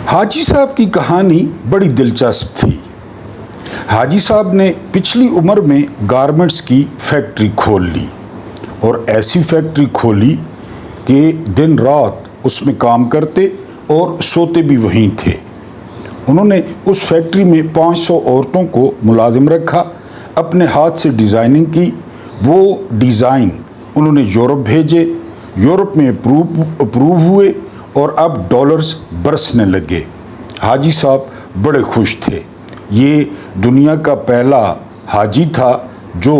حاجی صاحب کی کہانی بڑی دلچسپ تھی۔ حاجی صاحب نے پچھلی عمر میں گارمنٹس کی فیکٹری کھول لی اور ایسی فیکٹری کھولی کہ دن رات اس میں کام کرتے اور سوتے بھی وہیں تھے۔ انہوں نے اس فیکٹری میں 500 عورتوں کو ملازم رکھا، اپنے ہاتھ سے ڈیزائننگ کی، وہ ڈیزائن انہوں نے یورپ بھیجے، یورپ میں اپروو ہوئے اور اب ڈالرز برسنے لگے۔ حاجی صاحب بڑے خوش تھے۔ یہ دنیا کا پہلا حاجی تھا جو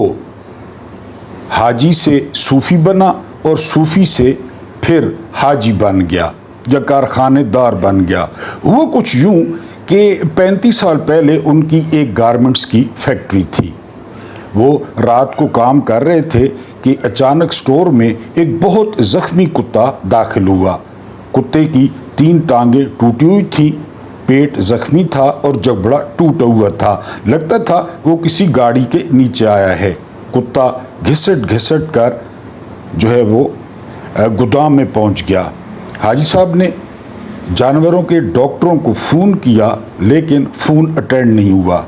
حاجی سے صوفی بنا اور صوفی سے پھر حاجی بن گیا یا کارخانے دار بن گیا۔ وہ کچھ یوں کہ 35 سال پہلے ان کی ایک گارمنٹس کی فیکٹری تھی۔ وہ رات کو کام کر رہے تھے کہ اچانک سٹور میں ایک بہت زخمی کتا داخل ہوا۔ کتے کی 3 ٹانگیں ٹوٹی ہوئی تھیں، پیٹ زخمی تھا اور جبڑا ٹوٹا ہوا تھا۔ لگتا تھا وہ کسی گاڑی کے نیچے آیا ہے۔ کتا گھسٹ گھسٹ کر وہ گودام میں پہنچ گیا۔ حاجی صاحب نے جانوروں کے ڈاکٹروں کو فون کیا لیکن فون اٹینڈ نہیں ہوا۔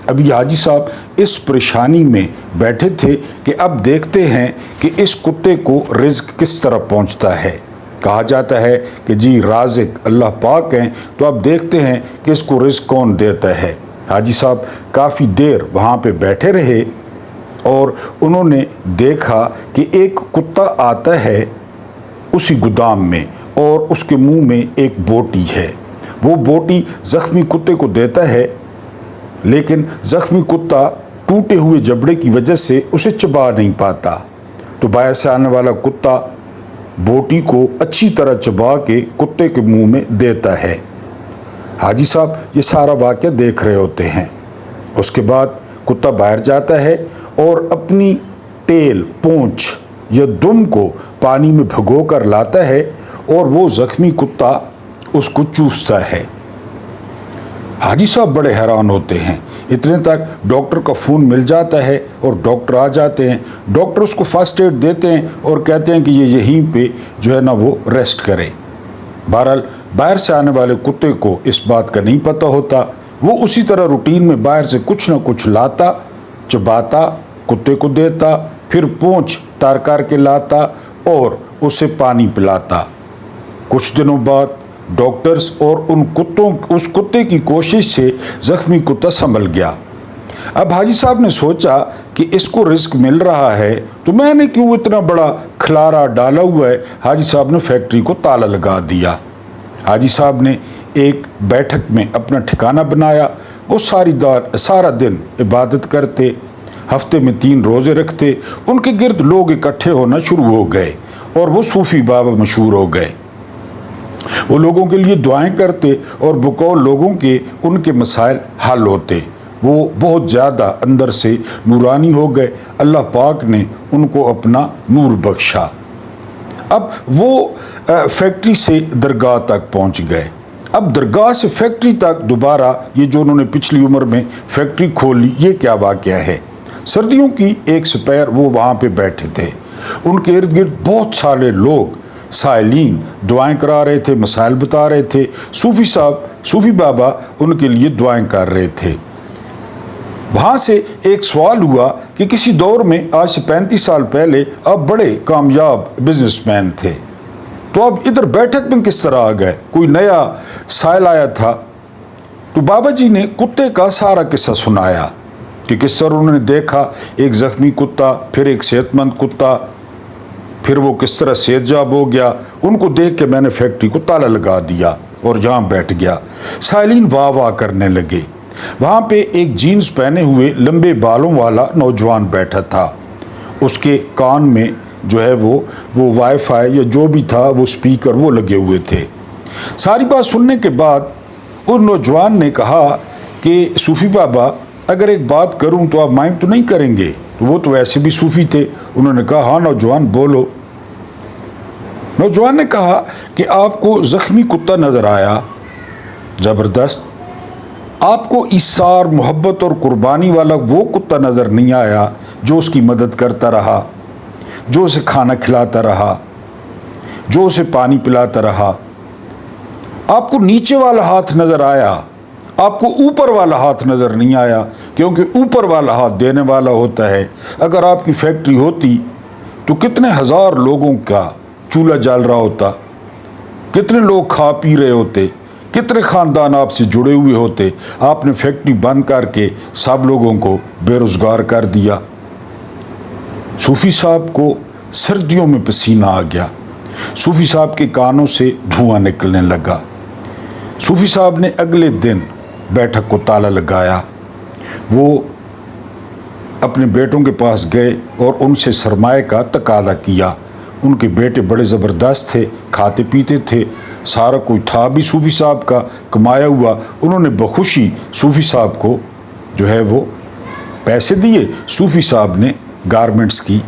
ابھی حاجی صاحب اس پریشانی میں بیٹھے تھے کہ اب دیکھتے ہیں کہ اس کتے کو رزق کس طرح پہنچتا ہے۔ کہا جاتا ہے کہ جی رازق اللہ پاک ہیں، تو اب دیکھتے ہیں کہ اس کو رزق کون دیتا ہے۔ حاجی صاحب کافی دیر وہاں پہ بیٹھے رہے اور انہوں نے دیکھا کہ ایک کتا آتا ہے اسی گودام میں اور اس کے منہ میں ایک بوٹی ہے۔ وہ بوٹی زخمی کتے کو دیتا ہے لیکن زخمی کتا ٹوٹے ہوئے جبڑے کی وجہ سے اسے چبا نہیں پاتا، تو باہر سے آنے والا کتا بوٹی کو اچھی طرح چبا کے کتے کے منہ میں دیتا ہے۔ حاجی صاحب یہ سارا واقعہ دیکھ رہے ہوتے ہیں۔ اس کے بعد کتا باہر جاتا ہے اور اپنی ٹیل، پونچھ یا دم کو پانی میں بھگو کر لاتا ہے اور وہ زخمی کتا اس کو چوستا ہے۔ حاجی صاحب بڑے حیران ہوتے ہیں۔ اتنے تک ڈاکٹر کا فون مل جاتا ہے اور ڈاکٹر آ جاتے ہیں۔ ڈاکٹر اس کو فرسٹ ایڈ دیتے ہیں اور کہتے ہیں کہ یہ یہیں پہ وہ ریسٹ کرے۔ بہرحال باہر سے آنے والے کتے کو اس بات کا نہیں پتہ ہوتا۔ وہ اسی طرح روٹین میں باہر سے کچھ نہ کچھ لاتا، چباتا، کتے کو دیتا، پھر پونچھ تار کر کے لاتا اور اسے پانی پلاتا۔ کچھ دنوں بعد ڈاکٹرز اور اس کتے کی کوشش سے زخمی کتا سنبھل گیا۔ اب حاجی صاحب نے سوچا کہ اس کو رزق مل رہا ہے تو میں نے کیوں اتنا بڑا کھلارا ڈالا ہوا ہے۔ حاجی صاحب نے فیکٹری کو تالا لگا دیا۔ حاجی صاحب نے ایک بیٹھک میں اپنا ٹھکانہ بنایا۔ وہ سارا دن عبادت کرتے، ہفتے میں 3 روزے رکھتے۔ ان کے گرد لوگ اکٹھے ہونا شروع ہو گئے اور وہ صوفی بابا مشہور ہو گئے۔ وہ لوگوں کے لیے دعائیں کرتے اور بقول لوگوں کے ان کے مسائل حل ہوتے۔ وہ بہت زیادہ اندر سے نورانی ہو گئے۔ اللہ پاک نے ان کو اپنا نور بخشا۔ اب وہ فیکٹری سے درگاہ تک پہنچ گئے۔ اب درگاہ سے فیکٹری تک دوبارہ یہ جو انہوں نے پچھلی عمر میں فیکٹری کھولی، یہ کیا واقعہ ہے؟ سردیوں کی ایک سپیر وہ وہاں پہ بیٹھے تھے۔ ان کے ارد گرد بہت سارے لوگ سائلین دعائیں کرا رہے تھے، مسائل بتا رہے تھے۔ صوفی بابا ان کے لیے دعائیں کر رہے تھے۔ وہاں سے ایک سوال ہوا کہ کسی دور میں آج سے 35 سال پہلے آپ بڑے کامیاب بزنس مین تھے، تو اب ادھر بیٹھک میں کس طرح آ گئے؟ کوئی نیا سائل آیا تھا؟ تو بابا جی نے کتے کا سارا قصہ سنایا کہ کس طرح انہوں نے دیکھا ایک زخمی کتا، پھر ایک صحت مند کتا، پھر وہ کس طرح صحت یاب ہو گیا۔ ان کو دیکھ کے میں نے فیکٹری کو تالا لگا دیا اور یہاں بیٹھ گیا۔ سائلین واہ واہ کرنے لگے۔ وہاں پہ ایک جینز پہنے ہوئے لمبے بالوں والا نوجوان بیٹھا تھا۔ اس کے کان میں وہ وائی فائی یا جو بھی تھا وہ سپیکر وہ لگے ہوئے تھے۔ ساری بات سننے کے بعد اس نوجوان نے کہا کہ صوفی بابا اگر ایک بات کروں تو آپ مائنڈ تو نہیں کریں گے؟ تو وہ تو ویسے بھی صوفی تھے۔ انہوں نے کہا ہاں نوجوان بولو۔ نوجوان نے کہا کہ آپ کو زخمی کتا نظر آیا، زبردست۔ آپ کو ایثار، محبت اور قربانی والا وہ کتا نظر نہیں آیا جو اس کی مدد کرتا رہا، جو اسے کھانا کھلاتا رہا، جو اسے پانی پلاتا رہا۔ آپ کو نیچے والا ہاتھ نظر آیا، آپ کو اوپر والا ہاتھ نظر نہیں آیا، کیونکہ اوپر والا ہاتھ دینے والا ہوتا ہے۔ اگر آپ کی فیکٹری ہوتی تو کتنے ہزار لوگوں کا چولہا جل رہا ہوتا، کتنے لوگ کھا پی رہے ہوتے، کتنے خاندان آپ سے جڑے ہوئے ہوتے۔ آپ نے فیکٹری بند کر کے سب لوگوں کو بے روزگار کر دیا۔ صوفی صاحب کو سردیوں میں پسینہ آ گیا، صوفی صاحب کے کانوں سے دھواں نکلنے لگا۔ صوفی صاحب نے اگلے دن بیٹھک کو تالا لگایا، وہ اپنے بیٹوں کے پاس گئے اور ان سے سرمایہ کا تقاضا کیا۔ ان کے بیٹے بڑے زبردست تھے، کھاتے پیتے تھے، سارا کوئی تھا بھی صوفی صاحب کا کمایا ہوا۔ انہوں نے بخوشی صوفی صاحب کو جو ہے وہ پیسے دیے۔ صوفی صاحب نے گارمنٹس کی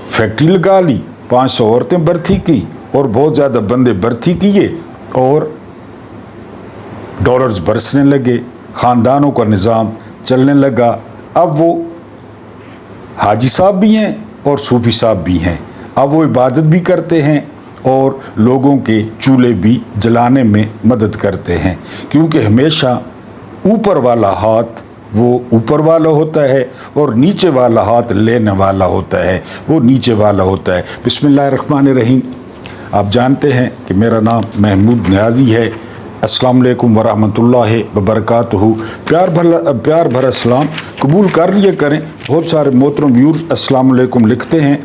فیکٹری لگا لی، 500 عورتیں بھرتی کی اور بہت زیادہ بندے بھرتی کیے اور ڈالرز برسنے لگے، خاندانوں کا نظام چلنے لگا۔ اب وہ حاجی صاحب بھی ہیں اور صوفی صاحب بھی ہیں، اب وہ عبادت بھی کرتے ہیں اور لوگوں کے چولہے بھی جلانے میں مدد کرتے ہیں، کیونکہ ہمیشہ اوپر والا ہاتھ وہ اوپر والا ہوتا ہے اور نیچے والا ہاتھ لینے والا ہوتا ہے، وہ نیچے والا ہوتا ہے۔ بسم اللہ الرحمن الرحیم۔ آپ جانتے ہیں کہ میرا نام محمود نیازی ہے۔ السلام علیکم ورحمۃ اللہ وبرکاتہ۔ پیار بھرا سلام قبول کر لیا کریں۔ بہت سارے محترم ویورز السلام علیکم لکھتے ہیں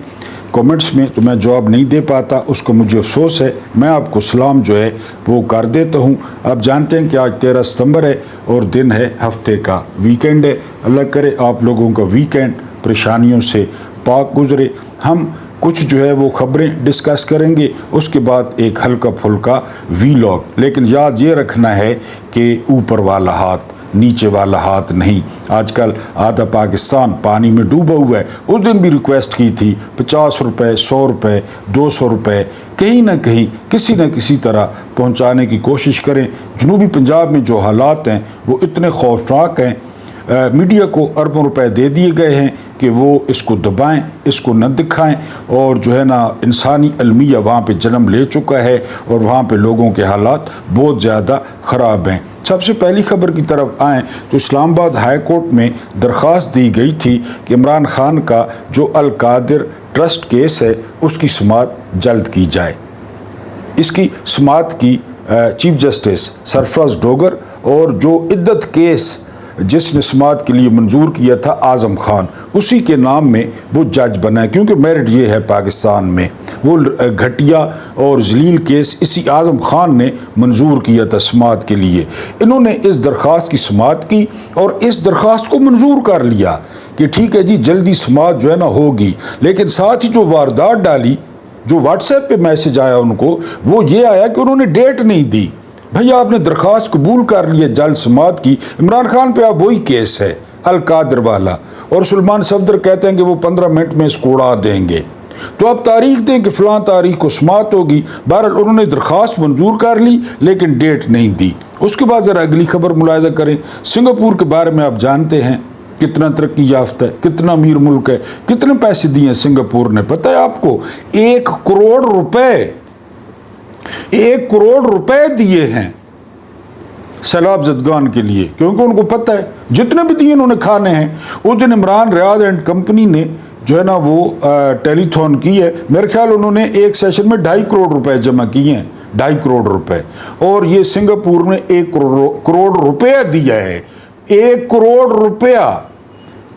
کومنٹس میں، تو میں جواب نہیں دے پاتا، اس کو مجھے افسوس ہے۔ میں آپ کو سلام جو ہے وہ کر دیتا ہوں۔ آپ جانتے ہیں کہ آج 13 ستمبر ہے اور دن ہے ہفتے کا ویکینڈ ہے۔ اللہ کرے آپ لوگوں کا ویکینڈ پریشانیوں سے پاک گزرے۔ ہم کچھ جو ہے وہ خبریں ڈسکس کریں گے، اس کے بعد ایک ہلکا پھلکا ویلاگ، لیکن یاد یہ رکھنا ہے کہ اوپر والا ہاتھ نیچے والا ہاتھ نہیں۔ آج کل آدھا پاکستان پانی میں ڈوبا ہوا ہے۔ اس دن بھی ریکویسٹ کی تھی 50 روپے، 100 روپے، 200 روپے کہیں نہ کہیں کسی نہ کسی طرح پہنچانے کی کوشش کریں۔ جنوبی پنجاب میں جو حالات ہیں وہ اتنے خوفناک ہیں، میڈیا کو اربوں روپے دے دیے گئے ہیں کہ وہ اس کو دبائیں، اس کو نہ دکھائیں، اور جو ہے نا انسانی المیہ وہاں پہ جنم لے چکا ہے اور وہاں پہ لوگوں کے حالات بہت زیادہ خراب ہیں۔ سب سے پہلی خبر کی طرف آئیں تو اسلام آباد ہائی کورٹ میں درخواست دی گئی تھی کہ عمران خان کا جو القادر ٹرسٹ کیس ہے اس کی سماعت جلد کی جائے۔ اس کی سماعت کی چیف جسٹس سرفراز ڈوگر، اور جو عدت کیس جس نے سماعت کے لیے منظور کیا تھا اعظم خان، اسی کے نام میں وہ جج بنا ہے، کیونکہ میرٹ یہ ہے پاکستان میں، وہ گھٹیا اور ذلیل کیس اسی اعظم خان نے منظور کیا تھا سماعت کے لیے۔ انہوں نے اس درخواست کی سماعت کی اور اس درخواست کو منظور کر لیا کہ ٹھیک ہے جی جلدی سماعت جو ہے نا ہوگی، لیکن ساتھ ہی جو واردات ڈالی، جو واٹس ایپ پہ میسج آیا ان کو، وہ یہ آیا کہ انہوں نے ڈیٹ نہیں دی۔ بھئی آپ نے درخواست قبول کر لی ہے جلد سماعت کی، عمران خان پہ اب وہی کیس ہے القادر والا، اور سلمان صفدر کہتے ہیں کہ وہ 15 منٹ میں اس کو اڑا دیں گے، تو اب تاریخ دیں کہ فلاں تاریخ کو سماعت ہوگی۔ بہرحال انہوں نے درخواست منظور کر لی لیکن ڈیٹ نہیں دی۔ اس کے بعد ذرا اگلی خبر ملاحظہ کریں۔ سنگاپور کے بارے میں آپ جانتے ہیں کتنا ترقی یافتہ ہے، کتنا امیر ملک ہے، کتنے پیسے دیے ہیں سنگاپور نے، پتہ ہے آپ کو 1 کروڑ روپے 1 کروڑ روپے دیے ہیں سیلاب زدگان کے لیے، کیونکہ ان کو پتہ ہے جتنے بھی دیے انہوں نے کھانے ہیں۔ اس دن عمران ریاض اینڈ کمپنی نے جو ہے نا وہ ٹیلی تھون کی ہے، میرے خیال انہوں نے ایک سیشن میں 2.5 کروڑ روپے جمع کیے ہیں، 2.5 کروڑ روپے، اور یہ سنگاپور نے 1 کروڑ روپیہ دیا ہے، 1 کروڑ روپیہ،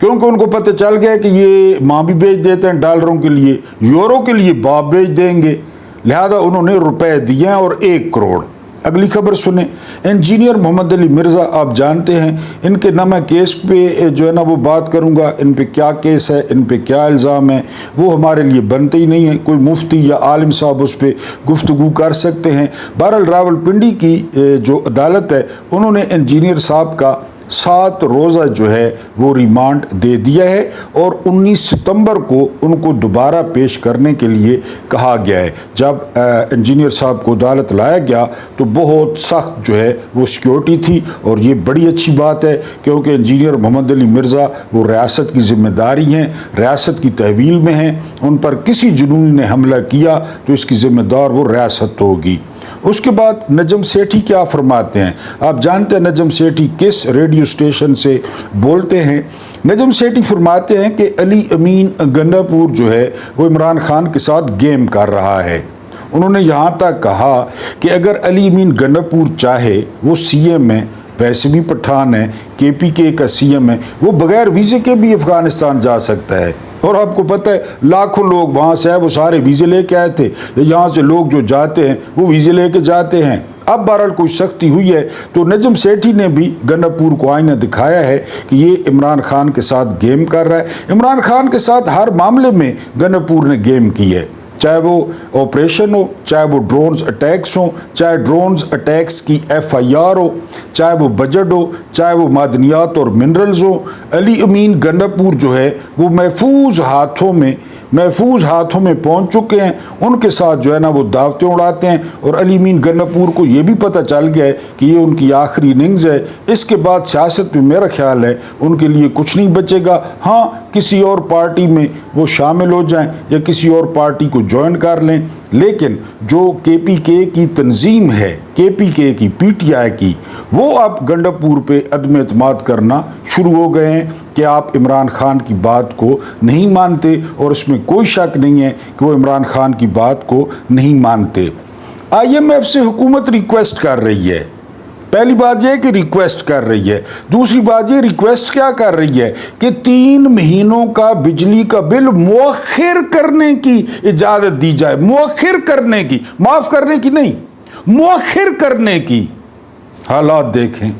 کیونکہ ان کو پتہ چل گیا کہ یہ ماں بھی بیچ دیتے ہیں ڈالروں کے لیے، یورو کے لیے باپ بیچ دیں گے، لہذا انہوں نے روپے دیے ہیں اور 1 کروڑ۔ اگلی خبر سنیں۔ انجینئر محمد علی مرزا آپ جانتے ہیں، ان کے نہ میں کیس پہ جو ہے نا وہ بات کروں گا، ان پہ کیا کیس ہے، ان پہ کیا الزام ہے، وہ ہمارے لیے بنتے ہی نہیں ہیں، کوئی مفتی یا عالم صاحب اس پہ گفتگو کر سکتے ہیں۔ بہرحال راولپنڈی کی جو عدالت ہے انہوں نے انجینئر صاحب کا 7 روزہ جو ہے وہ ریمانڈ دے دیا ہے اور 19 ستمبر کو ان کو دوبارہ پیش کرنے کے لیے کہا گیا ہے۔ جب انجینئر صاحب کو عدالت لایا گیا تو بہت سخت جو ہے وہ سیکیورٹی تھی، اور یہ بڑی اچھی بات ہے کیونکہ انجینئر محمد علی مرزا وہ ریاست کی ذمہ داری ہیں، ریاست کی تحویل میں ہیں، ان پر کسی جنونی نے حملہ کیا تو اس کی ذمہ دار وہ ریاست ہوگی۔ اس کے بعد نجم سیٹھی کیا فرماتے ہیں؟ آپ جانتے ہیں نجم سیٹھی کس ریڈیو اسٹیشن سے بولتے ہیں؟ نجم سیٹھی فرماتے ہیں کہ علی امین گنڈاپور جو ہے وہ عمران خان کے ساتھ گیم کر رہا ہے۔ انہوں نے یہاں تک کہا کہ اگر علی امین گنڈاپور چاہے وہ سی ایم ہے، ویسے بھی پٹھان ہے، کے پی کے کا سی ایم ہے، وہ بغیر ویزے کے بھی افغانستان جا سکتا ہے۔ اور آپ کو پتہ ہے لاکھوں لوگ وہاں سے آئے، وہ سارے ویزے لے کے آئے تھے۔ یہاں سے لوگ جو جاتے ہیں وہ ویزے لے کے جاتے ہیں۔ اب بہرحال کوئی سختی ہوئی ہے تو نجم سیٹھی نے بھی گنڈاپور کو آئینہ دکھایا ہے کہ یہ عمران خان کے ساتھ گیم کر رہا ہے۔ عمران خان کے ساتھ ہر معاملے میں گنڈاپور نے گیم کی ہے، چاہے وہ آپریشن ہو، چاہے وہ ڈرونز اٹیکس ہوں، چاہے ڈرونز اٹیکس کی ایف آئی آر ہو، چاہے وہ بجٹ ہو، چاہے وہ معدنیات اور منرلز ہو۔ علی امین گنڈاپور جو ہے وہ محفوظ ہاتھوں میں پہنچ چکے ہیں۔ ان کے ساتھ جو ہے نا وہ دعوتیں اڑاتے ہیں، اور علی امین گنڈاپور کو یہ بھی پتہ چل گیا ہے کہ یہ ان کی آخری اننگز ہے۔ اس کے بعد سیاست میں میرا خیال ہے ان کے لیے کچھ نہیں بچے گا۔ ہاں، کسی اور پارٹی میں وہ شامل ہو جائیں یا کسی اور پارٹی کو جوائن کر لیں، لیکن جو کے پی کے کی تنظیم ہے، کے پی کے کی پی ٹی آئی کی، وہ اب گنڈاپور پہ عدم اعتماد کرنا شروع ہو گئے ہیں کہ آپ عمران خان کی بات کو نہیں مانتے، اور اس میں کوئی شک نہیں ہے کہ وہ عمران خان کی بات کو نہیں مانتے۔ آئی ایم ایف سے حکومت ریکویسٹ کر رہی ہے۔ پہلی بات یہ ہے کہ ریکویسٹ کر رہی ہے، دوسری بات یہ ریکویسٹ کیا کر رہی ہے کہ 3 مہینوں کا بجلی کا بل مؤخر کرنے کی اجازت دی جائے۔ مؤخر کرنے کی، معاف کرنے کی نہیں، مؤخر کرنے کی۔ حالات دیکھیں،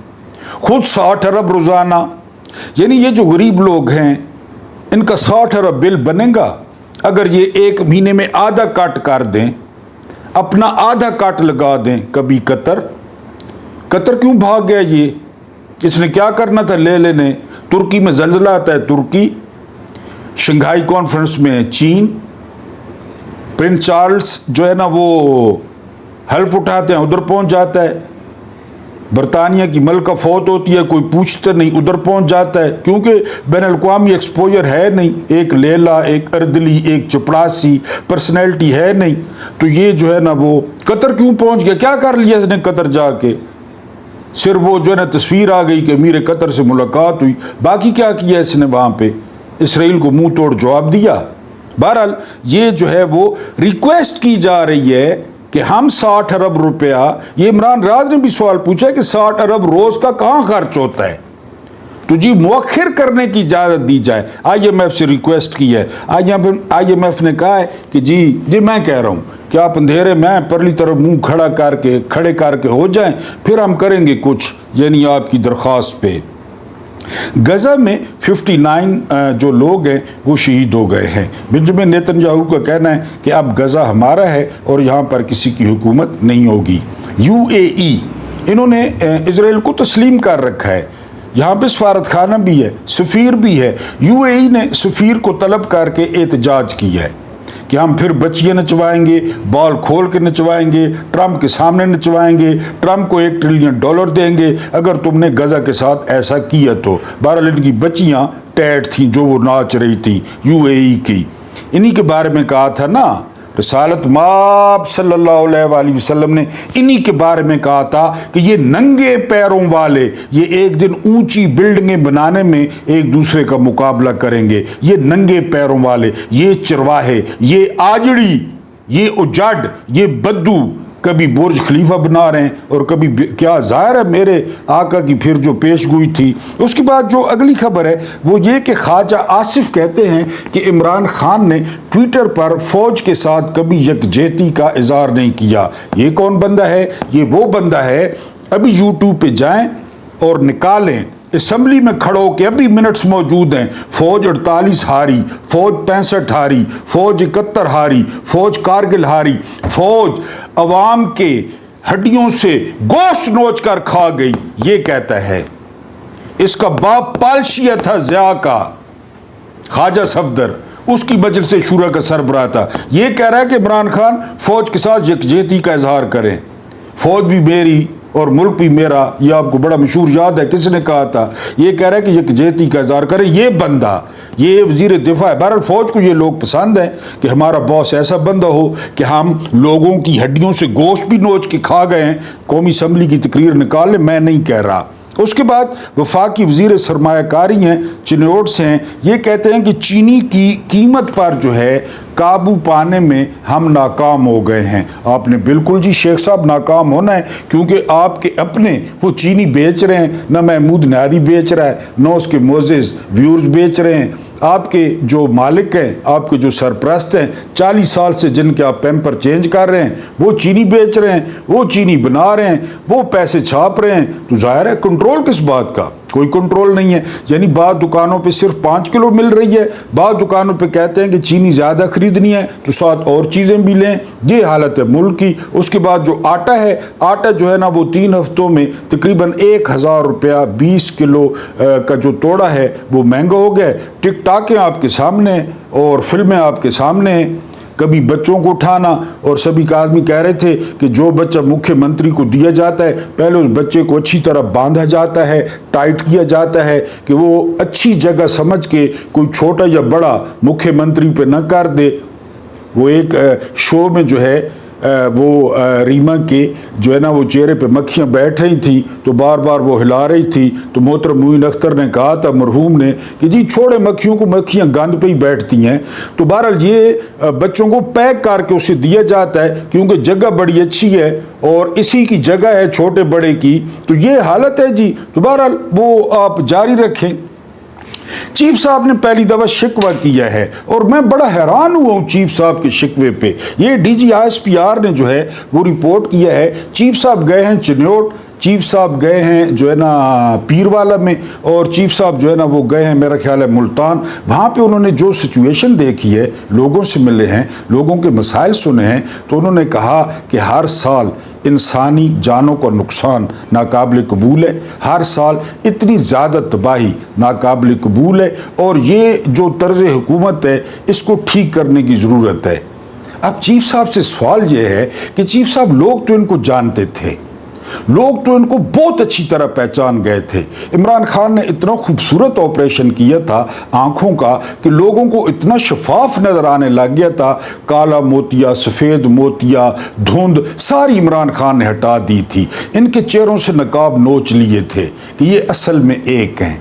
خود 60 ارب روزانہ، یعنی یہ جو غریب لوگ ہیں ان کا 60 ارب بل بنے گا اگر یہ 1 مہینے میں آدھا کٹ کر دیں، اپنا آدھا کٹ لگا دیں۔ کبھی قطر کیوں بھاگ گیا؟ یہ اس نے کیا کرنا تھا؟ لے لینے۔ ترکی میں زلزلہ آتا ہے، ترکی، شنگھائی کانفرنس میں چین، پرنس چارلس جو ہے نا وہ حلف اٹھاتے ہیں، ادھر پہنچ جاتا ہے۔ برطانیہ کی ملکہ فوت ہوتی ہے، کوئی پوچھتا نہیں، ادھر پہنچ جاتا ہے، کیونکہ بین الاقوامی ایکسپوجر ہے نہیں، ایک لیلا، ایک اردلی، ایک چپڑاسی پرسنالٹی ہے نہیں، تو یہ جو ہے نا وہ قطر کیوں پہنچ گیا؟ کیا کر لیا اس نے قطر جا کے؟ صرف وہ جو ہے نا تصویر آ گئی کہ امیر قطر سے ملاقات ہوئی، باقی کیا کیا اس نے وہاں پہ؟ اسرائیل کو منہ توڑ جواب دیا۔ بہرحال یہ جو ہے وہ ریکویسٹ کی جا رہی ہے کہ ہم 60 ارب روپیہ، یہ عمران راز نے بھی سوال پوچھا ہے کہ 60 ارب روز کا کہاں خرچ ہوتا ہے، تو جی مؤخر کرنے کی اجازت دی جائے۔ آئی ایم ایف سے ریکویسٹ کی ہے، آئی ایم ایف نے کہا ہے کہ جی میں کہہ رہا ہوں کہ آپ اندھیرے میں پرلی طرف منہ کھڑے کر کے ہو جائیں، پھر ہم کریں گے کچھ، یعنی آپ کی درخواست پہ۔ غزہ میں 59 جو لوگ ہیں وہ شہید ہو گئے ہیں۔ بنجمن نیتن یاہو کا کہنا ہے کہ اب غزہ ہمارا ہے اور یہاں پر کسی کی حکومت نہیں ہوگی۔ یو اے ای، انہوں نے اسرائیل کو تسلیم کر رکھا ہے، یہاں پہ سفارت خانہ بھی ہے، سفیر بھی ہے۔ یو اے ای نے سفیر کو طلب کر کے احتجاج کیا ہے کہ ہم پھر بچیاں نچوائیں گے، بال کھول کے نچوائیں گے، ٹرمپ کے سامنے نچوائیں گے، ٹرمپ کو $1 ٹریلین دیں گے اگر تم نے غزہ کے ساتھ ایسا کیا تو۔ بہرحال ان کی بچیاں ٹیٹ تھیں جو وہ ناچ رہی تھیں یو اے ای کی۔ انہی کے بارے میں کہا تھا نا، رسالت مآب صلی اللہ علیہ وآلہ وسلم نے انہی کے بارے میں کہا تھا کہ یہ ننگے پیروں والے یہ ایک دن اونچی بلڈنگیں بنانے میں ایک دوسرے کا مقابلہ کریں گے۔ یہ ننگے پیروں والے، یہ چرواہے، یہ آجڑی، یہ اجڑ، یہ بدو، کبھی برج خلیفہ بنا رہے ہیں اور کبھی کیا ظاہر ہے میرے آقا کی پھر جو پیش گوئی تھی۔ اس کے بعد جو اگلی خبر ہے وہ یہ کہ خواجہ آصف کہتے ہیں کہ عمران خان نے ٹویٹر پر فوج کے ساتھ کبھی یکجہتی کا اظہار نہیں کیا۔ یہ کون بندہ ہے؟ یہ وہ بندہ ہے، ابھی یوٹیوب پہ جائیں اور نکالیں، اسمبلی میں کھڑو کے ابھی منٹس موجود ہیں، فوج 48 ہاری، فوج 65 ہاری، فوج 71 ہاری، فوج کارگل ہاری، فوج عوام کے ہڈیوں سے گوشت نوچ کر کھا گئی، یہ کہتا ہے۔ اس کا باپ پالشیا تھا ضیاء کا، خواجہ صفدر، اس کی مجلس شورا کا سربراہ تھا۔ یہ کہہ رہا ہے کہ عمران خان فوج کے ساتھ یکجہتی کا اظہار کریں، فوج بھی میری اور ملک بھی میرا، یہ آپ کو بڑا مشہور یاد ہے کس نے کہا تھا، یہ کہہ رہا ہے کہ یکجہتی کا اظہار کریں، یہ بندہ، یہ وزیر دفاع ہے۔ بہرحال فوج کو یہ لوگ پسند ہیں کہ ہمارا باس ایسا بندہ ہو کہ ہم لوگوں کی ہڈیوں سے گوشت بھی نوچ کے کھا گئے ہیں۔ قومی اسمبلی کی تقریر نکال لیں، میں نہیں کہہ رہا۔ اس کے بعد وفاقی وزیر سرمایہ کاری ہیں، چنیوٹ سے ہیں، یہ کہتے ہیں کہ چینی کی قیمت پر جو ہے قابو پانے میں ہم ناکام ہو گئے ہیں۔ آپ نے بالکل جی شیخ صاحب ناکام ہونا ہے، کیونکہ آپ کے اپنے وہ چینی بیچ رہے ہیں، نہ محمود نہاری بیچ رہا ہے، نہ اس کے معزز ویورز بیچ رہے ہیں۔ آپ کے جو مالک ہیں، آپ کے جو سرپرست ہیں، 40 سال سے جن کے آپ پیمپر چینج کر رہے ہیں، وہ چینی بیچ رہے ہیں، وہ چینی بنا رہے ہیں، وہ پیسے چھاپ رہے ہیں، تو ظاہر ہے کنٹرول کس بات کا؟ کوئی کنٹرول نہیں ہے۔ یعنی بعض دکانوں پہ صرف 5 کلو مل رہی ہے، بعض دکانوں پہ کہتے ہیں کہ چینی زیادہ خریدنی ہے تو ساتھ اور چیزیں بھی لیں۔ یہ حالت ہے ملک کی۔ اس کے بعد جو آٹا ہے، آٹا جو ہے نا وہ 3 ہفتوں میں تقریباً 1000 روپیہ 20 کلو کا جو توڑا ہے وہ مہنگا ہو گیا ہے۔ ٹک ٹاکیں آپ کے سامنے اور فلمیں آپ کے سامنے ہیں۔ کبھی بچوں کو اٹھانا، اور سبھی کا آدمی کہہ رہے تھے کہ جو بچہ مکھیہ منتری کو دیا جاتا ہے پہلے اس بچے کو اچھی طرح باندھا جاتا ہے، ٹائٹ کیا جاتا ہے کہ وہ اچھی جگہ سمجھ کے کوئی چھوٹا یا بڑا مکھیہ منتری پہ نہ کر دے۔ وہ ایک شو میں جو ہے وہ ریما کے جو ہے نا وہ چہرے پہ مکھیاں بیٹھ رہی تھیں تو بار بار وہ ہلا رہی تھی، تو محترم معین اختر نے کہا تھا مرحوم نے کہ جی چھوڑے مکھیوں کو، مکھیاں گند پہ ہی بیٹھتی ہیں۔ تو بہرحال یہ بچوں کو پیک کر کے اسے دیا جاتا ہے کیونکہ جگہ بڑی اچھی ہے اور اسی کی جگہ ہے چھوٹے بڑے کی، تو یہ حالت ہے جی۔ تو بہرحال وہ آپ جاری رکھیں۔ چیف صاحب نے پہلی دفعہ شکوہ کیا ہے اور میں بڑا حیران ہوا ہوں چیف صاحب کے شکوے پہ۔ یہ ڈی جی ISPR نے جو ہے وہ رپورٹ کیا ہے۔ چیف صاحب گئے ہیں چنیوٹ، چیف صاحب گئے ہیں جو ہے نا پیروالا میں، اور چیف صاحب جو ہے نا وہ گئے ہیں میرا خیال ہے ملتان۔ وہاں پہ انہوں نے جو سچویشن دیکھی ہے، لوگوں سے ملے ہیں، لوگوں کے مسائل سنے ہیں، تو انہوں نے کہا کہ ہر سال انسانی جانوں کا نقصان ناقابل قبول ہے، ہر سال اتنی زیادہ تباہی ناقابل قبول ہے، اور یہ جو طرز حکومت ہے اس کو ٹھیک کرنے کی ضرورت ہے۔ اب چیف صاحب سے سوال یہ ہے کہ چیف صاحب لوگ تو ان کو جانتے تھے، لوگ تو ان کو بہت اچھی طرح پہچان گئے تھے۔ عمران خان نے اتنا خوبصورت آپریشن کیا تھا آنکھوں کا کہ لوگوں کو اتنا شفاف نظر آنے لگ گیا تھا، کالا موتیا، سفید موتیا، دھند ساری عمران خان نے ہٹا دی تھی۔ ان کے چہروں سے نقاب نوچ لیے تھے کہ یہ اصل میں ایک ہیں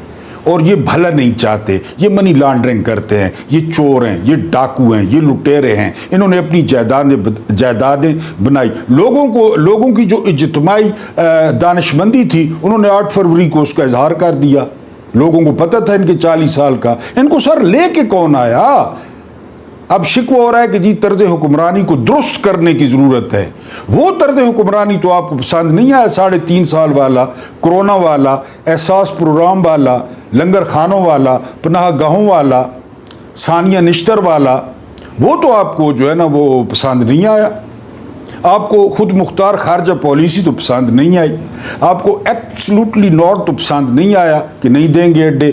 اور یہ بھلا نہیں چاہتے، یہ منی لانڈرنگ کرتے ہیں، یہ چور ہیں، یہ ڈاکو ہیں، یہ لٹیرے ہیں۔ انہوں نے اپنی جائیدادیں بنائی، لوگوں کی جو اجتماعی دانش مندی تھی انہوں نے 8 فروری کو اس کا اظہار کر دیا۔ لوگوں کو پتہ تھا ان کے 40 سال کا، ان کو سر لے کے کون آیا؟ اب شکوہ ہو رہا ہے کہ جی طرز حکمرانی کو درست کرنے کی ضرورت ہے۔ وہ طرز حکمرانی تو آپ کو پسند نہیں آیا، 3.5 سال والا، کرونا والا، احساس پروگرام والا، لنگر خانوں والا، پناہ گاہوں والا، ثانیہ نشتر والا، وہ تو آپ کو جو ہے نا وہ پسند نہیں آیا۔ آپ کو خود مختار خارجہ پالیسی تو پسند نہیں آئی، آپ کو ایبسلوٹلی ناٹ تو پسند نہیں آیا کہ نہیں دیں گے اڈے۔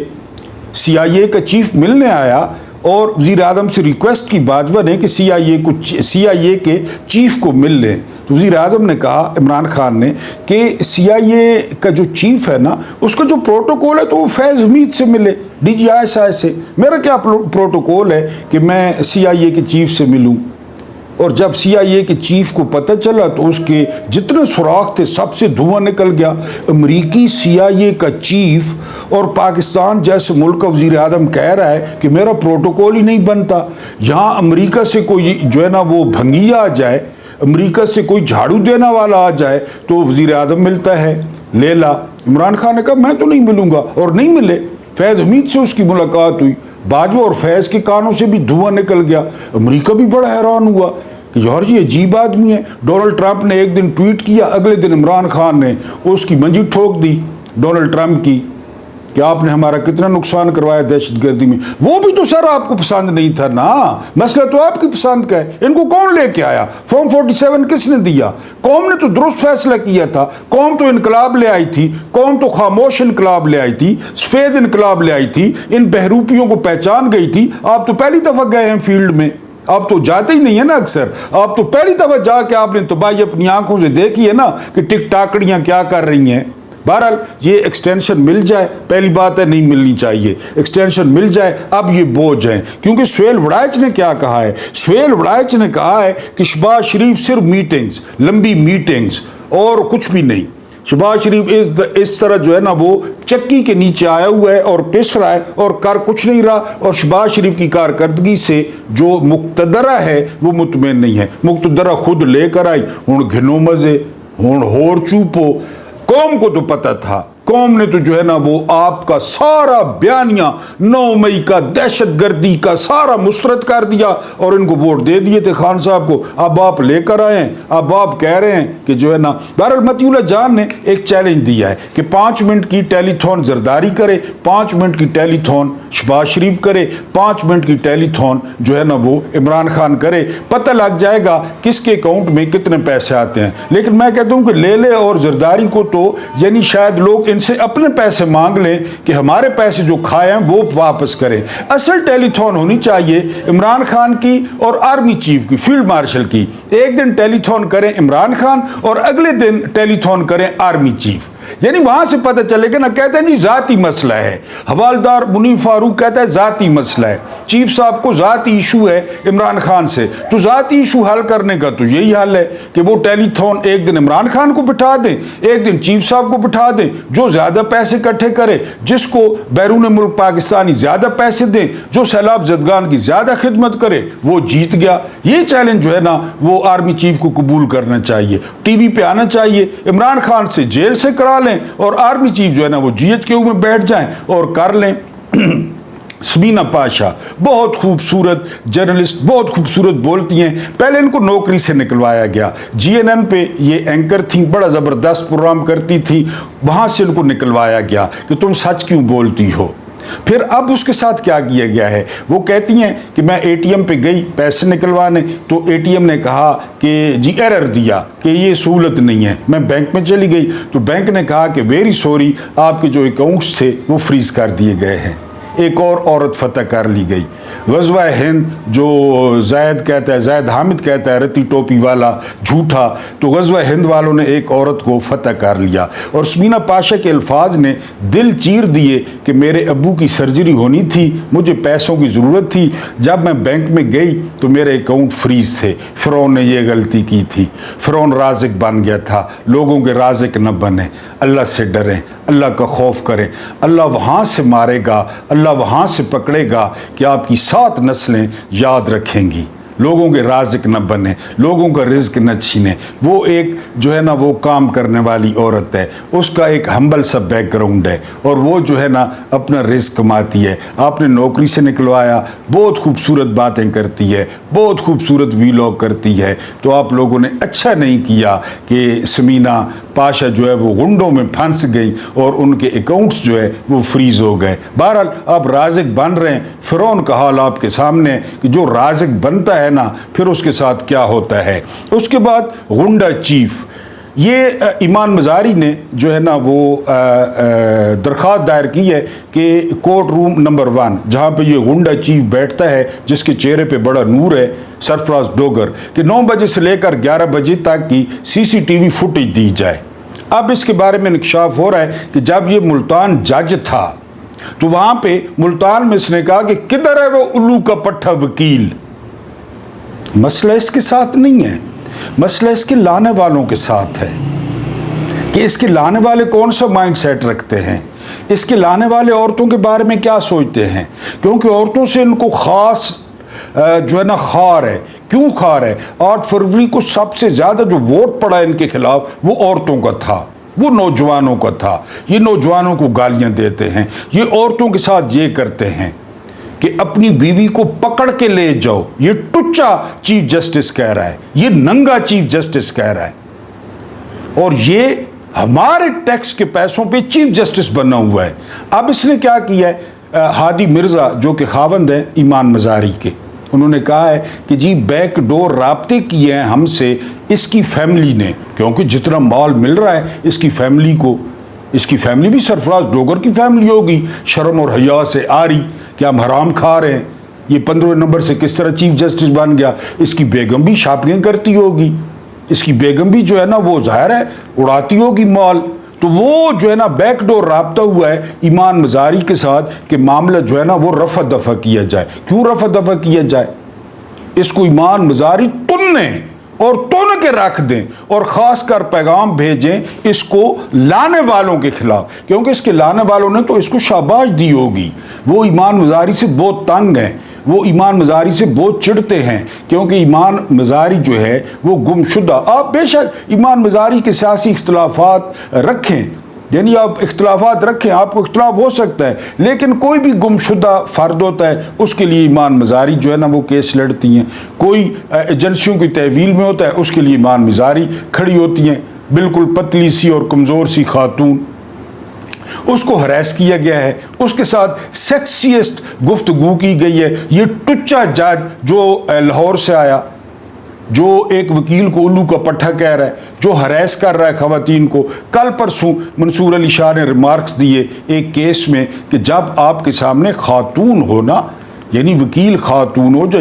CIA کا چیف ملنے آیا اور وزیر اعظم سے ریکویسٹ کی باجوہ نے کہ CIA کے چیف کو مل لیں، تو وزیر اعظم نے کہا عمران خان نے کہ CIA کا جو چیف ہے نا اس کا جو پروٹوکول ہے تو وہ فیض حمید سے ملے، DGI سے۔ میرا کیا پروٹوکول ہے کہ میں CIA کے چیف سے ملوں؟ اور جب CIA کے چیف کو پتہ چلا تو اس کے جتنے سراغ تھے سب سے دھواں نکل گیا۔ امریکی CIA کا چیف اور پاکستان جیسے ملک کا وزیر اعظم کہہ رہا ہے کہ میرا پروٹوکول ہی نہیں بنتا۔ یہاں امریکہ سے کوئی جو ہے نا وہ بھنگیا آ جائے، امریکہ سے کوئی جھاڑو دینا والا آ جائے تو وزیر اعظم ملتا ہے، لے لا۔ عمران خان نے کہا میں تو نہیں ملوں گا، اور نہیں ملے۔ فیض حمید سے اس کی ملاقات ہوئی، باجوہ اور فیض کے کانوں سے بھی دھواں نکل گیا۔ امریکہ بھی بڑا حیران ہوا کہ یار یہ عجیب آدمی ہے۔ ڈونلڈ ٹرمپ نے ایک دن ٹویٹ کیا، اگلے دن عمران خان نے اس کی منجی ٹھوک دی ڈونلڈ ٹرمپ کی کہ آپ نے ہمارا کتنا نقصان کروایا دہشت گردی میں۔ وہ بھی تو سر آپ کو پسند نہیں تھا نا، مسئلہ تو آپ کی پسند کا ہے۔ ان کو کون لے کے آیا؟ فارم 47 کس نے دیا؟ قوم نے تو درست فیصلہ کیا تھا، قوم تو انقلاب لے آئی تھی، قوم تو خاموش انقلاب لے آئی تھی، سفید انقلاب لے آئی تھی، ان بہروپیوں کو پہچان گئی تھی۔ آپ تو پہلی دفعہ گئے ہیں فیلڈ میں، آپ تو جاتے ہی نہیں ہے نا اکثر. آپ تو پہلی دفعہ جا کے آپ نے تباہی اپنی آنکھوں سے دیکھی ہے نا کہ ٹک ٹاکڑیاں کیا کر رہی ہیں. بہرحال یہ ایکسٹینشن مل جائے، پہلی بات ہے نہیں ملنی چاہیے، ایکسٹینشن مل جائے. اب یہ بوجھ ہیں، کیونکہ سہیل وڑائچ نے کیا کہا ہے؟ سہیل وڑائچ نے کہا ہے کہ شہباز شریف صرف میٹنگز، لمبی میٹنگز اور کچھ بھی نہیں. شہباز شریف اس طرح جو ہے نا وہ چکی کے نیچے آیا ہوا ہے اور پس رہا ہے اور کر کچھ نہیں رہا. اور شہباز شریف کی کارکردگی سے جو مقتدرہ ہے وہ مطمئن نہیں ہے. مقتدرہ خود لے کر آئی، ہوں گھنو مزے، ہوں ہور چوپو. قوم کو تو پتہ تھا، قوم نے تو جو ہے نا وہ آپ کا سارا بیانیہ 9 مئی کا دہشت گردی کا سارا مسترد کر دیا اور ان کو ووٹ دے دیے تھے خان صاحب کو. اب آپ لے کر آئے ہیں، اب آپ کہہ رہے ہیں کہ جو ہے نا. بہرحال مطیع اللہ جان نے ایک چیلنج دیا ہے کہ 5 منٹ کی ٹیلی تھون زرداری کرے، 5 منٹ کی ٹیلی تھون شہباز شریف کرے، 5 منٹ کی ٹیلی تھون جو ہے نا وہ عمران خان کرے. پتہ لگ جائے گا کس کے اکاؤنٹ میں کتنے پیسے آتے ہیں. لیکن میں کہتا ہوں کہ لے لے اور زرداری کو تو یعنی شاید لوگ ان سے اپنے پیسے مانگ لیں کہ ہمارے پیسے جو کھائے ہیں وہ واپس کریں. اصل ٹیلی تھون ہونی چاہیے عمران خان کی اور آرمی چیف کی، فیلڈ مارشل کی. ایک دن ٹیلی تھون کریں عمران خان اور اگلے دن ٹیلی تھون کریں آرمی چیف. یعنی وہاں سے پتہ چلے گا نا. کہتے ہیں جی ذاتی مسئلہ ہے، حوالدار منیف فاروق کہتا ہے ذاتی مسئلہ ہے، چیف صاحب کو ذاتی ایشو ہے عمران خان سے. تو ذاتی ایشو حل کرنے کا تو یہی حل ہے کہ وہ ٹیلی تھون ایک دن عمران خان کو بٹھا دیں، ایک دن چیف صاحب کو بٹھا دیں، جو زیادہ پیسے اکٹھے کرے، جس کو بیرون ملک پاکستانی زیادہ پیسے دیں، جو سیلاب زدگان کی زیادہ خدمت کرے وہ جیت گیا. یہ چیلنج جو ہے نا وہ آرمی چیف کو قبول کرنا چاہیے، ٹی وی پہ آنا چاہیے، عمران خان سے جیل سے کرا لیں اور آرمی چیف جو ہے نا وہ جی ایچ کے او میں بیٹھ جائیں اور کر لیں. سبینہ پاشا بہت خوبصورت جرنلسٹ، بہت خوبصورت بولتی ہیں. پہلے ان کو نوکری سے نکلوایا گیا، جی این این پہ یہ اینکر تھیں، بڑا زبردست پروگرام کرتی تھی، وہاں سے ان کو نکلوایا گیا کہ تم سچ کیوں بولتی ہو. پھر اب اس کے ساتھ کیا کیا گیا ہے؟ وہ کہتی ہیں کہ میں اے ٹی ایم پہ گئی پیسے نکلوانے، تو اے ٹی ایم نے کہا کہ جی ایرر دیا کہ یہ سہولت نہیں ہے. میں بینک میں چلی گئی تو بینک نے کہا کہ ویری سوری، آپ کے جو اکاؤنٹس تھے وہ فریز کر دیے گئے ہیں. ایک اور عورت فتح کر لی گئی. غزوہ ہند جو زید کہتا ہے، زید حامد کہتا ہے رتی ٹوپی والا جھوٹا، تو غزوہ ہند والوں نے ایک عورت کو فتح کر لیا. اور سبینہ پاشا کے الفاظ نے دل چیر دیے کہ میرے ابو کی سرجری ہونی تھی، مجھے پیسوں کی ضرورت تھی، جب میں بینک میں گئی تو میرے اکاؤنٹ فریز تھے. فرعون نے یہ غلطی کی تھی، فرعون رازق بن گیا تھا. لوگوں کے رازق نہ بنے، اللہ سے ڈریں، اللہ کا خوف کریں. اللہ وہاں سے مارے گا، اللہ وہاں سے پکڑے گا کہ آپ کی 7 نسلیں یاد رکھیں گی. لوگوں کے رازق نہ بنے، لوگوں کا رزق نہ چھینے. وہ ایک جو ہے نا وہ کام کرنے والی عورت ہے، اس کا ایک ہمبل سا بیک گراؤنڈ ہے اور وہ جو ہے نا اپنا رزق کماتی ہے. آپ نے نوکری سے نکلوایا، بہت خوبصورت باتیں کرتی ہے، بہت خوبصورت ویلاگ کرتی ہے. تو آپ لوگوں نے اچھا نہیں کیا کہ سمینہ پاشا جو ہے وہ غنڈوں میں پھنس گئی اور ان کے اکاؤنٹس جو ہے وہ فریز ہو گئے. بہرحال آپ رازق بن رہے ہیں. فرعون کا حال آپ کے سامنے کہ جو رازق بنتا ہے نا پھر اس کے ساتھ کیا ہوتا ہے. اس کے بعد غنڈہ چیف، یہ ایمان مزاری نے جو ہے نا وہ درخواست دائر کی ہے کہ کورٹ روم نمبر 1 جہاں پہ یہ غنڈہ چیف بیٹھتا ہے جس کے چہرے پہ بڑا نور ہے، سرفراز ڈوگر، کہ 9 بجے سے لے کر 11 بجے تک کی سی سی ٹی وی فوٹیج دی جائے. اب اس کے بارے میں انکشاف ہو رہا ہے کہ جب یہ ملتان جج تھا تو وہاں پہ ملتان میں اس نے کہا کہ کدھر ہے وہ الو کا پٹھا وکیل. مسئلہ اس کے ساتھ نہیں ہے، مسئلہ اس کے لانے والوں کے ساتھ ہے کہ اس کے لانے والے کون سا مائنڈ سیٹ رکھتے ہیں، اس کے لانے والے عورتوں کے بارے میں کیا سوچتے ہیں. کیونکہ عورتوں سے ان کو خاص جو ہے نا خار ہے. کیوں خار ہے؟ 8 فروری کو سب سے زیادہ جو ووٹ پڑا ان کے خلاف وہ عورتوں کا تھا، وہ نوجوانوں کا تھا. یہ نوجوانوں کو گالیاں دیتے ہیں، یہ عورتوں کے ساتھ یہ کرتے ہیں کہ اپنی بیوی کو پکڑ کے لے جاؤ. یہ ٹچا چیف جسٹس کہہ رہا ہے، یہ ننگا چیف جسٹس کہہ رہا ہے، اور یہ ہمارے ٹیکس کے پیسوں پہ چیف جسٹس بنا ہوا ہے. اب اس نے کیا کیا ہے؟ ہادی مرزا جو کہ خاوند ہیں ایمان مزاری کے، انہوں نے کہا ہے کہ جی بیک ڈور رابطے کیے ہیں ہم سے اس کی فیملی نے، کیونکہ جتنا مال مل رہا ہے اس کی فیملی کو، اس کی فیملی بھی سرفراز ڈوگر کی فیملی ہوگی، شرم اور حیا سے آ رہی کہ ہم حرام کھا رہے ہیں. یہ 15 نمبر سے کس طرح چیف جسٹس بن گیا؟ اس کی بیگم بھی شاپنگ کرتی ہوگی، اس کی بیگم بھی جو ہے نا وہ ظاہر ہے اڑاتی ہوگی مال، تو وہ جو ہے نا بیک ڈور رابطہ ہوا ہے ایمان مزاری کے ساتھ کہ معاملہ جو ہے نا وہ رفع دفع کیا جائے۔ کیوں رفع دفع کیا جائے؟ اس کو ایمان مزاری تنیں اور تن کے رکھ دیں، اور خاص کر پیغام بھیجیں اس کو لانے والوں کے خلاف، کیونکہ اس کے لانے والوں نے تو اس کو شاباش دی ہوگی۔ وہ ایمان مزاری سے بہت تنگ ہیں، وہ ایمان مزاری سے بہت چڑھتے ہیں، کیونکہ ایمان مزاری جو ہے وہ گمشدہ۔ آپ بے شک ایمان مزاری کے سیاسی اختلافات رکھیں، یعنی آپ اختلافات رکھیں، آپ کو اختلاف ہو سکتا ہے، لیکن کوئی بھی گمشدہ فرد ہوتا ہے اس کے لیے ایمان مزاری جو ہے نا وہ کیس لڑتی ہیں۔ کوئی ایجنسیوں کی تحویل میں ہوتا ہے اس کے لیے ایمان مزاری کھڑی ہوتی ہیں۔ بالکل پتلی سی اور کمزور سی خاتون، اس کو ہراس کیا گیا ہے، اس کے ساتھ سیکسیسٹ گفتگو کی گئی ہے۔ یہ ٹچا جج جو لاہور سے آیا، جو ایک وکیل کو الو کا پٹھا کہہ رہا ہے، جو ہراس کر رہا ہے خواتین کو، کل پرسوں منصور علی شاہ نے ریمارکس دیے ایک کیس میں کہ جب آپ کے سامنے خاتون ہو نا، یعنی وکیل خاتون ہو، جو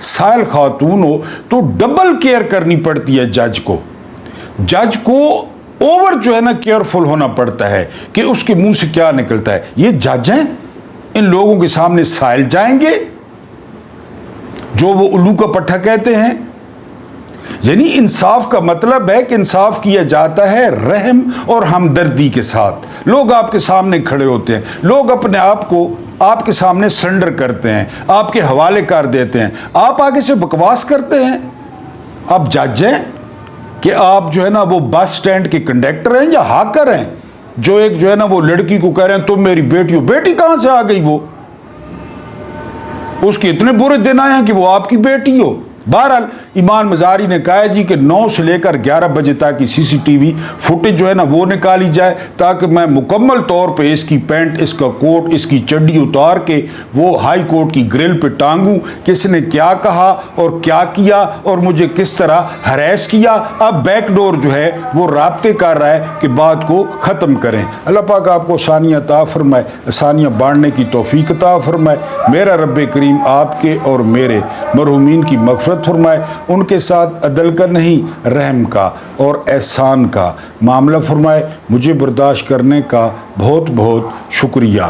سائل خاتون ہو، تو ڈبل کیئر کرنی پڑتی ہے جج کو۔ جج کو اوور جو ہے نا کیئرفل ہونا پڑتا ہے کہ اس کے منہ سے کیا نکلتا ہے۔ یہ جج ہیں، ان لوگوں کے سامنے سائل جائیں گے جو وہ الو کا پٹھا کہتے ہیں؟ یعنی انصاف کا مطلب ہے کہ انصاف کیا جاتا ہے رحم اور ہمدردی کے ساتھ۔ لوگ آپ کے سامنے کھڑے ہوتے ہیں، لوگ اپنے آپ کو آپ کے سامنے سرنڈر کرتے ہیں، آپ کے حوالے کر دیتے ہیں، آپ آگے سے بکواس کرتے ہیں۔ آپ جج ہیں کہ آپ جو ہے نا وہ بس سٹینڈ کے کنڈکٹر ہیں یا ہاکر ہیں، جو ایک جو ہے نا وہ لڑکی کو کہہ رہے ہیں تم میری بیٹی ہو؟ بیٹی کہاں سے آ گئی؟ وہ اس کے اتنے برے دن آئے ہیں کہ وہ آپ کی بیٹی ہو۔ بہرحال ایمان مزاری نے کہا ہے جی کہ 9 سے لے کر 11 بجے تک کی CCTV فوٹیج جو ہے نا وہ نکالی جائے، تاکہ میں مکمل طور پہ اس کی پینٹ، اس کا کوٹ، اس کی چڈی اتار کے وہ ہائی کورٹ کی گرل پہ ٹانگوں، کس نے کیا کہا اور کیا کیا اور مجھے کس طرح ہراس کیا۔ اب بیک ڈور جو ہے وہ رابطے کر رہا ہے کہ بات کو ختم کریں۔ اللہ پاک آپ کو آسانیاں عطا فرمائے، آسانیاں بانٹنے کی توفیق عطا فرمائے۔ میرا رب کریم آپ کے اور میرے مرحومین کی مغفرت فرمائے، ان کے ساتھ عدل کا نہیں رحم کا اور احسان کا معاملہ فرمائے۔ مجھے برداشت کرنے کا بہت بہت شکریہ۔